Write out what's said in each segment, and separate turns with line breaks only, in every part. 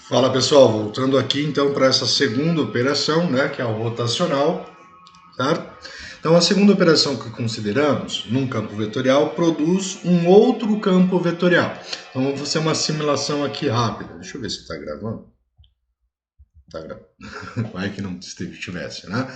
Fala pessoal, voltando aqui então para essa segunda operação, né, que é o rotacional, certo? Então a segunda operação que consideramos num campo vetorial produz um outro campo vetorial. Então vamos fazer uma simulação aqui rápida. Deixa eu ver se está gravando. Está gravando. Vai que não estivesse, né?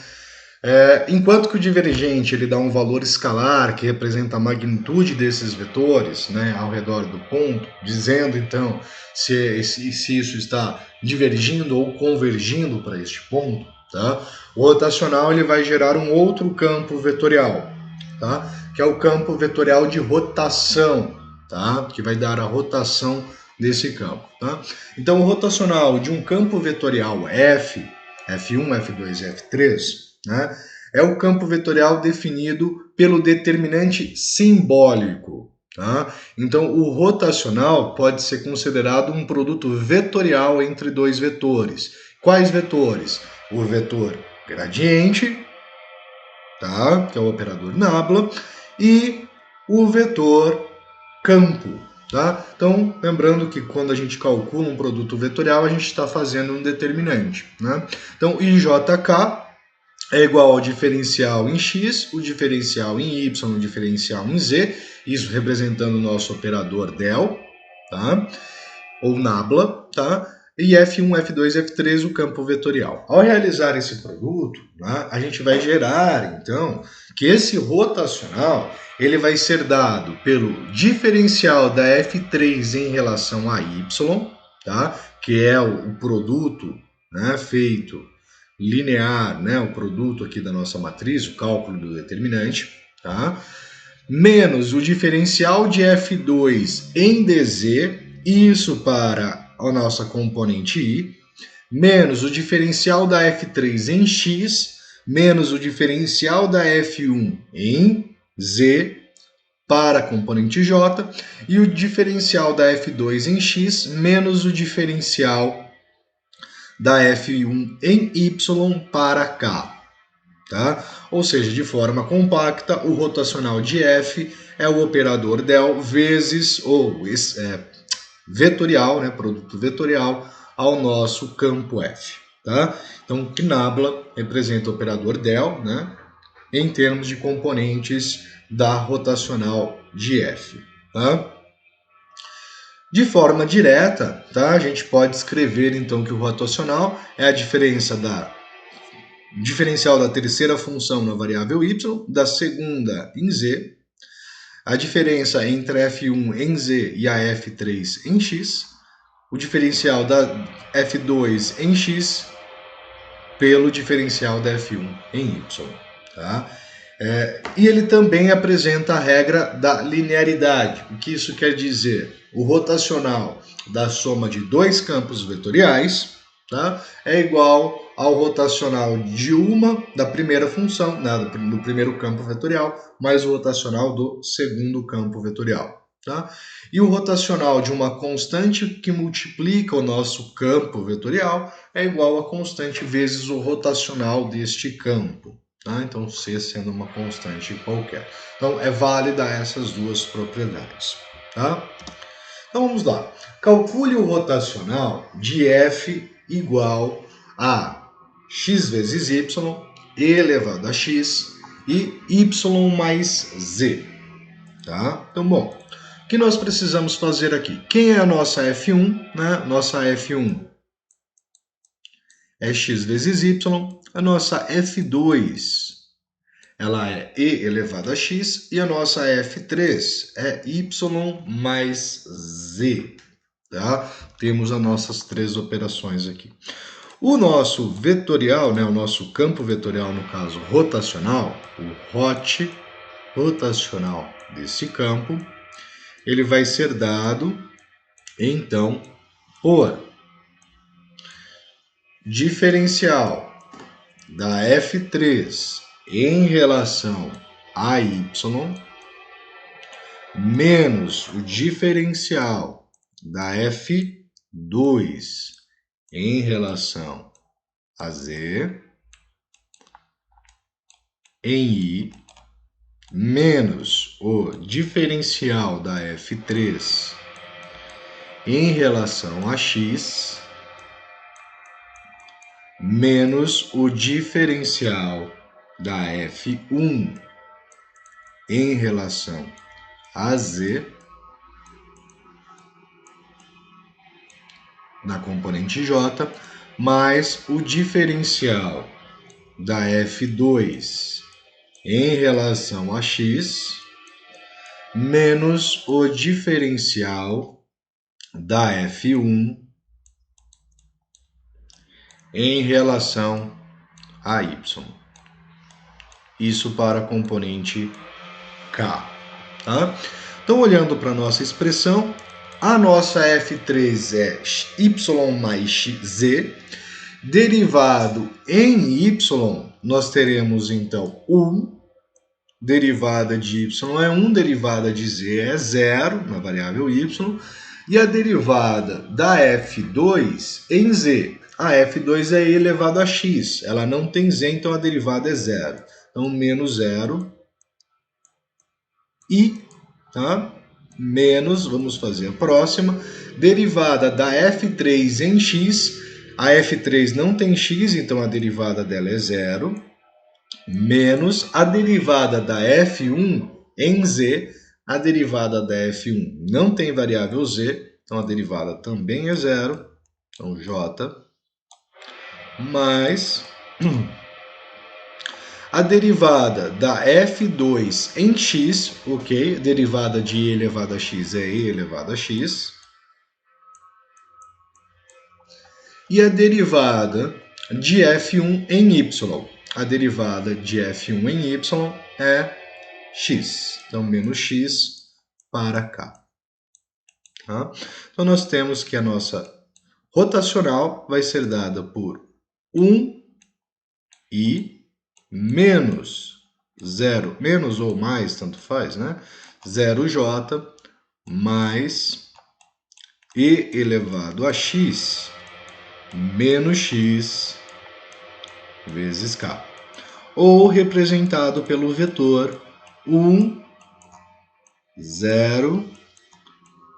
Enquanto que o divergente ele dá um valor escalar que representa a magnitude desses vetores, né, ao redor do ponto, dizendo então se isso está divergindo ou convergindo para este ponto, tá? O rotacional ele vai gerar um outro campo vetorial, tá? Que é o campo vetorial de rotação, tá? Que vai dar a rotação desse campo, tá? Então o rotacional de um campo vetorial F, F1, F2 e F3, né, é o campo vetorial definido pelo determinante simbólico. Tá? Então, o rotacional pode ser considerado um produto vetorial entre dois vetores. Quais vetores? O vetor gradiente, tá? Que é o operador nabla, e o vetor campo. Tá? Então, lembrando que quando a gente calcula um produto vetorial, a gente está fazendo um determinante. Né? Então, IJK é igual ao diferencial em x, o diferencial em y, o diferencial em z, isso representando o nosso operador del, tá? Ou nabla, tá? E F1, F2, F3 o campo vetorial. Ao realizar esse produto, né, a gente vai gerar, então, que esse rotacional ele vai ser dado pelo diferencial da F3 em relação a y, tá? Que é o produto, né, feito linear, né, o produto aqui da nossa matriz, o cálculo do determinante, tá? Menos o diferencial de F2 em dz, isso para a nossa componente i, menos o diferencial da F3 em x, menos o diferencial da F1 em z para a componente j, e o diferencial da F2 em x, menos o diferencial da F1 em y para k. Tá? Ou seja, de forma compacta, o rotacional de F é o operador del vezes vetorial, né, produto vetorial, ao nosso campo F. Tá? Então, que nabla representa o operador del, né, em termos de componentes da rotacional de F. Tá? De forma direta, tá, a gente pode escrever então que o rotacional é a diferença da diferencial da terceira função na variável y, da segunda em z, a diferença entre f1 em z e a f3 em x, o diferencial da f2 em x pelo diferencial da f1 em y. Tá? E ele também apresenta a regra da linearidade. O que isso quer dizer? O rotacional da soma de dois campos vetoriais, tá, é igual ao rotacional de uma da primeira função, né, do primeiro campo vetorial, mais o rotacional do segundo campo vetorial. Tá? E o rotacional de uma constante que multiplica o nosso campo vetorial é igual a constante vezes o rotacional deste campo. Tá? Então, C sendo uma constante qualquer. Então, é válida essas duas propriedades. Tá? Então, vamos lá. Calcule o rotacional de F igual a x vezes y elevado a x e y mais z. Tá? Então, bom, o que nós precisamos fazer aqui? Quem é a nossa F1? Né? Nossa F1 é x vezes y. A nossa F2 ela é e elevado a x e a nossa F3 é y mais z. Tá? Temos as nossas três operações aqui. O nosso vetorial, né, o nosso campo vetorial, no caso rotacional, o rotacional desse campo, ele vai ser dado, então, por diferencial da F3 em relação a y menos o diferencial da F2 em relação a z em i menos o diferencial da F3 em relação a x menos o diferencial da F1 em relação a Z na componente J, mais o diferencial da F2 em relação a X, menos o diferencial da F1 em relação a Y. Isso para a componente K. Tá? Então, olhando para a nossa expressão, a nossa F3 é Y mais Z. Derivado em Y, nós teremos então 1. Derivada de Y é 1, derivada de Z é 0, na variável Y. E a derivada da F2 em Z. A F2 é e elevado a x. Ela não tem Z, então a derivada é 0. Então, menos 0. E, tá? Menos, vamos fazer a próxima. Derivada da F3 em x. A F3 não tem x, então a derivada dela é 0. Menos a derivada da F1 em z. A derivada da F1 não tem variável z, então a derivada também é 0. Então, J mais a derivada da F2 em x, ok? A derivada de e elevado a x é e elevado a x. E a derivada de F1 em y. A derivada de F1 em y é x. Então, menos x para cá. Tá? Então, nós temos que a nossa rotacional vai ser dada por 1 e menos 0, menos ou mais, tanto faz, né? 0j mais e elevado a x menos x vezes k. Ou representado pelo vetor 1, 0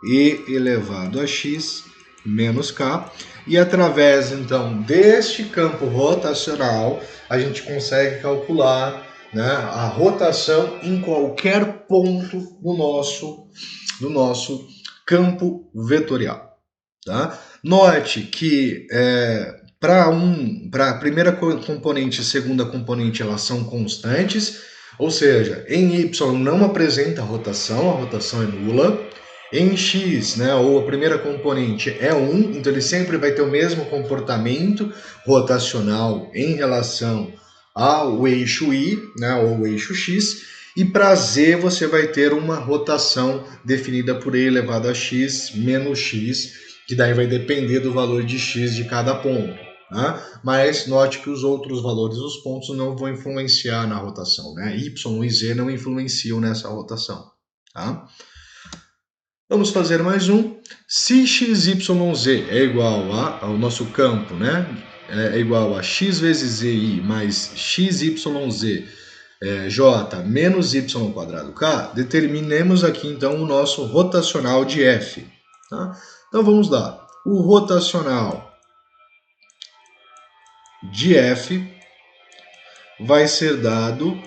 e elevado a x menos k. E através, então, deste campo rotacional, a gente consegue calcular, né, a rotação em qualquer ponto do nosso campo vetorial. Tá? Note que para a primeira componente e a segunda componente elas são constantes, ou seja, em y não apresenta rotação, a rotação é nula. Em x, né, ou a primeira componente é 1, então ele sempre vai ter o mesmo comportamento rotacional em relação ao eixo y, né, ou o eixo x. E para z você vai ter uma rotação definida por e elevado a x menos x, que daí vai depender do valor de x de cada ponto. Tá? Mas note que os outros valores dos pontos não vão influenciar na rotação. Né? Y e z não influenciam nessa rotação. Tá? Vamos fazer mais um. Se xyz é igual ao nosso campo, né? É igual a x vezes zi mais xyz j menos y ao quadrado k, determinemos aqui então o nosso rotacional de f. Tá? Então vamos lá. O rotacional de f vai ser dado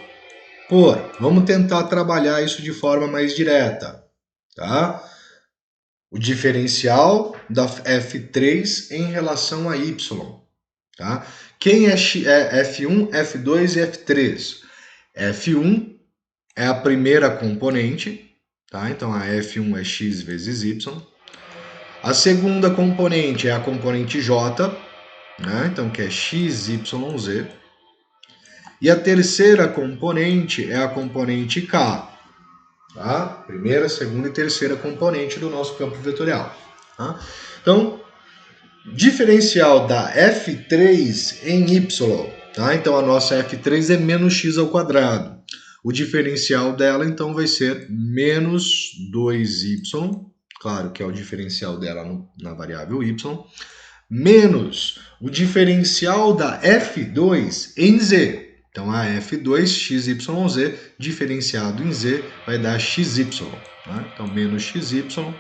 por... Vamos tentar trabalhar isso de forma mais direta. Tá? O diferencial da F3 em relação a Y. Tá? Quem é F1, F2 e F3? F1 é a primeira componente, tá? Então a F1 é x vezes Y. A segunda componente é a componente J, né? Então que é x, y, z. E a terceira componente é a componente K. Tá? Primeira, segunda e terceira componente do nosso campo vetorial. Tá? Então, diferencial da F3 em Y. Tá? Então, a nossa F3 é menos x ao quadrado. O diferencial dela, então, vai ser menos 2y. Claro que é o diferencial dela na variável y. Menos o diferencial da F2 em z. Então, a F2, XYZ, diferenciado em Z, vai dar XY. Né? Então, menos XY.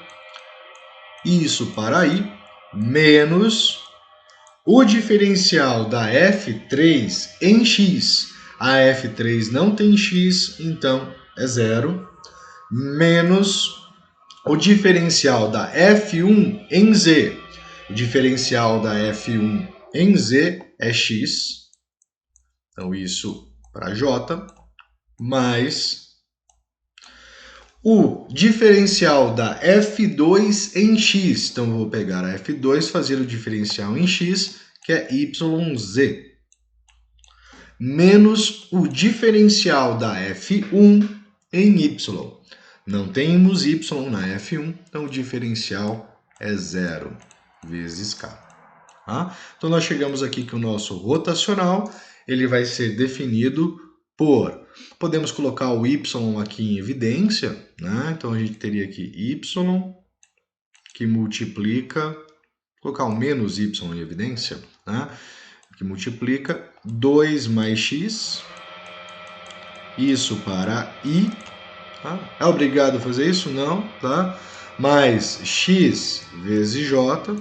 Isso para I, menos O diferencial da F3 em x, a F3 não tem x, então é zero, menos o diferencial da F1 em z. O diferencial da F1 em z é x, então isso para j, mais o diferencial da F2 em x. Então, eu vou pegar a F2, fazer o diferencial em x, que é yz, menos o diferencial da F1 em y. Não temos y na F1, então o diferencial é zero vezes k. Tá? Então, nós chegamos aqui que o nosso rotacional ele vai ser definido por... Podemos colocar o y aqui em evidência, né? Então a gente teria aqui y que multiplica, colocar o menos y em evidência, né? Que multiplica 2 mais x, isso para i, tá? É obrigado a fazer isso? Não, tá? Mais x vezes j,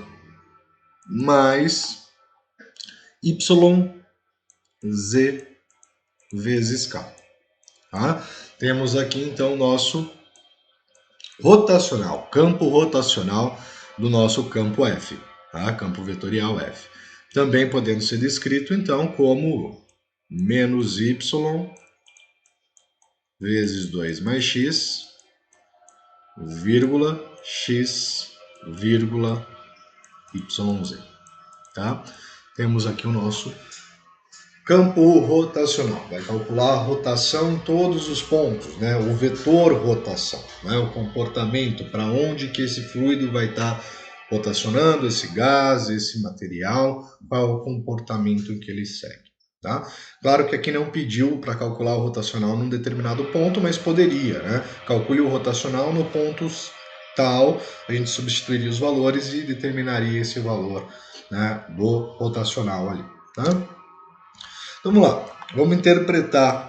mais yz vezes k. Tá? Temos aqui então o nosso rotacional, campo rotacional do nosso campo F, tá? Campo vetorial F. Também podendo ser descrito então como menos y vezes 2 mais x, vírgula, x, vírgula, yz. Tá? Temos aqui o nosso campo rotacional, vai calcular a rotação em todos os pontos, né? O vetor rotação, né? O comportamento, para onde que esse fluido vai estar rotacionando, esse gás, esse material, qual é o comportamento que ele segue. Tá? Claro que aqui não pediu para calcular o rotacional num determinado ponto, mas poderia, né? Calcule o rotacional no ponto tal, a gente substituiria os valores e determinaria esse valor, né, do rotacional ali. Tá? Vamos lá, vamos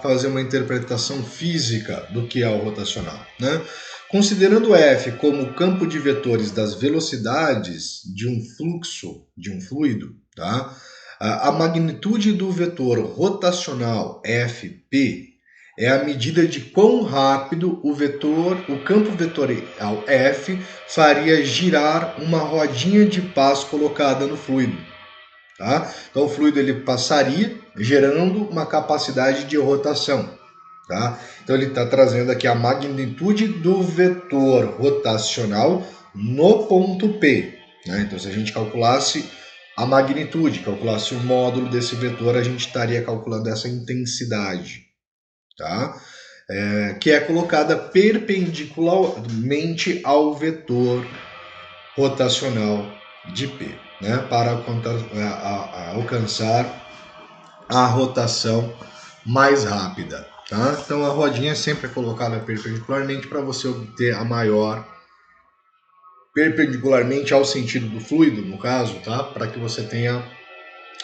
fazer uma interpretação física do que é o rotacional, né? Considerando F como o campo de vetores das velocidades de um fluxo, de um fluido, tá? A magnitude do vetor rotacional Fp é a medida de quão rápido o campo vetorial F faria girar uma rodinha de paz colocada no fluido. Tá? Então o fluido ele passaria gerando uma capacidade de rotação. Tá? Então ele está trazendo aqui a magnitude do vetor rotacional no ponto P. Né? Então se a gente calculasse a magnitude, calculasse o módulo desse vetor, a gente estaria calculando essa intensidade. Tá? Que é colocada perpendicularmente ao vetor rotacional de P, né, para alcançar a rotação mais rápida. Tá? Então a rodinha sempre é colocada perpendicularmente para você obter a maior, perpendicularmente ao sentido do fluido, no caso, tá? Para que você tenha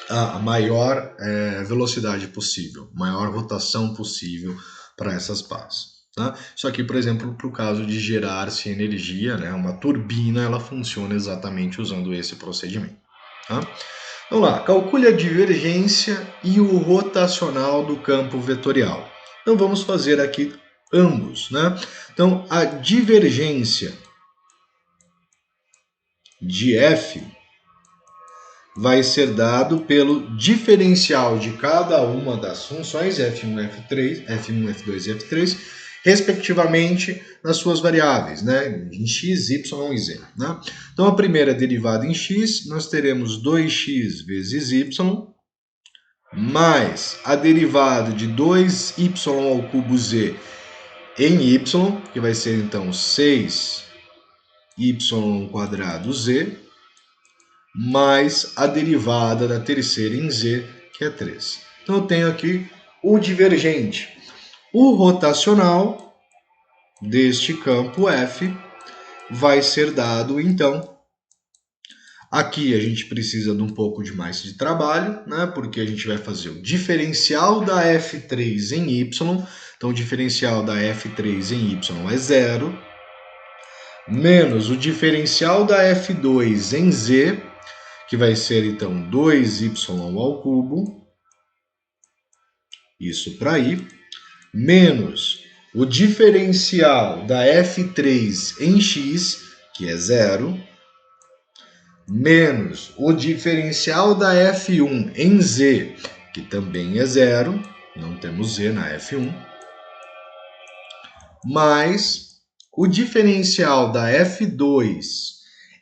a maior velocidade possível, maior rotação possível para essas pás. Tá? Isso aqui, por exemplo, para o caso de gerar-se energia, né? Uma turbina, ela funciona exatamente usando esse procedimento. Tá? Vamos lá, calcule a divergência e o rotacional do campo vetorial. Então vamos fazer aqui ambos. Né? Então a divergência de F vai ser dado pelo diferencial de cada uma das funções, F1, F3, F1, F2 e F3, respectivamente nas suas variáveis, né, em x, y e z. Né? Então, a primeira derivada em x, nós teremos 2x vezes y, mais a derivada de 2y ao cubo z em y, que vai ser, então, 6y quadrado z, mais a derivada da terceira em z, que é 3. Então, eu tenho aqui o divergente. O rotacional deste campo F vai ser dado, então, aqui a gente precisa de um pouco de mais de trabalho, né? Porque a gente vai fazer o diferencial da F3 em y, então o diferencial da F3 em y é 0, menos o diferencial da F2 em z, que vai ser então 2y ao cubo, isso para I, menos o diferencial da f3 em x, que é 0, menos o diferencial da f1 em z, que também é 0, não temos z na f1, mais o diferencial da f2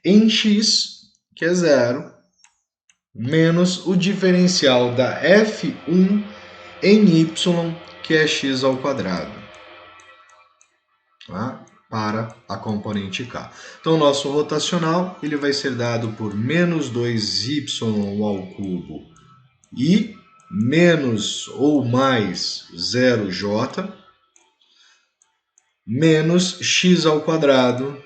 em x, que é 0, menos o diferencial da f1 em y, que é x ao quadrado, tá? Para a componente k. Então, o nosso rotacional ele vai ser dado por menos 2y ao cubo e menos ou mais 0j menos x ao quadrado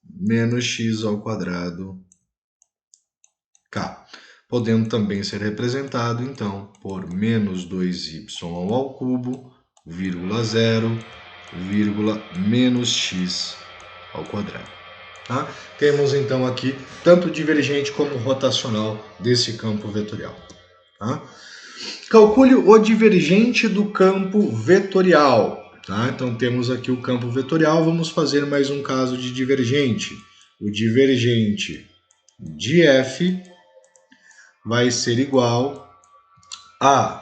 menos x ao quadrado k, podendo também ser representado, então, por menos 2y ao cubo, vírgula 0, vírgula menos x ao quadrado. Tá? Temos, então, aqui tanto divergente como rotacional desse campo vetorial. Tá? Calcule o divergente do campo vetorial. Tá? Então, temos aqui o campo vetorial, vamos fazer mais um caso de divergente. O divergente de f vai ser igual a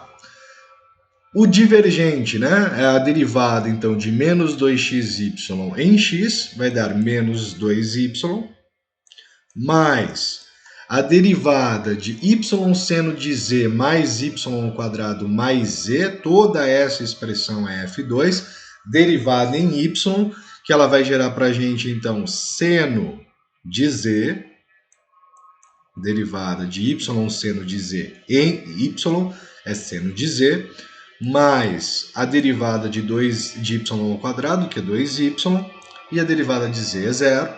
o divergente, né? É a derivada, então, de menos 2xy em x, vai dar menos 2y, mais a derivada de y seno de z mais y ao quadrado mais z, toda essa expressão é f2, derivada em y, que ela vai gerar para a gente, então, seno de z, derivada de y seno de z em y, é seno de z, mais a derivada de y ao quadrado, que é 2y, e a derivada de z é 0,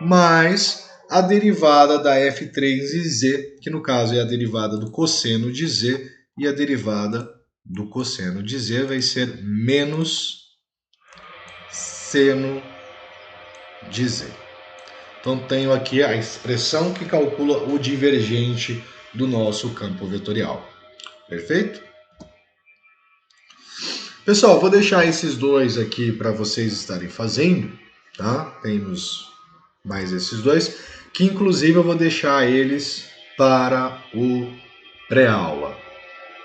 mais a derivada da f3 e z, que no caso é a derivada do cosseno de z, e a derivada do cosseno de z vai ser menos seno de z. Então, tenho aqui a expressão que calcula o divergente do nosso campo vetorial. Perfeito? Pessoal, vou deixar esses dois aqui para vocês estarem fazendo, tá? Temos mais esses dois, que inclusive eu vou deixar eles para o pré-aula,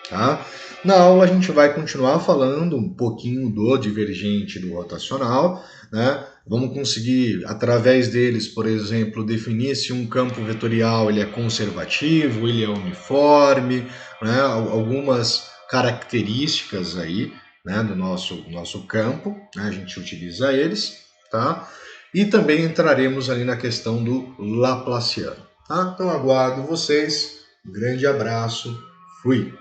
tá? Na aula a gente vai continuar falando um pouquinho do divergente do rotacional, né? Vamos conseguir, através deles, por exemplo, definir se um campo vetorial ele é conservativo, ele é uniforme, né? Algumas características aí, né, do nosso campo, né? A gente utiliza eles, tá? E também entraremos ali na questão do Laplaciano, tá? Então aguardo vocês, um grande abraço, fui!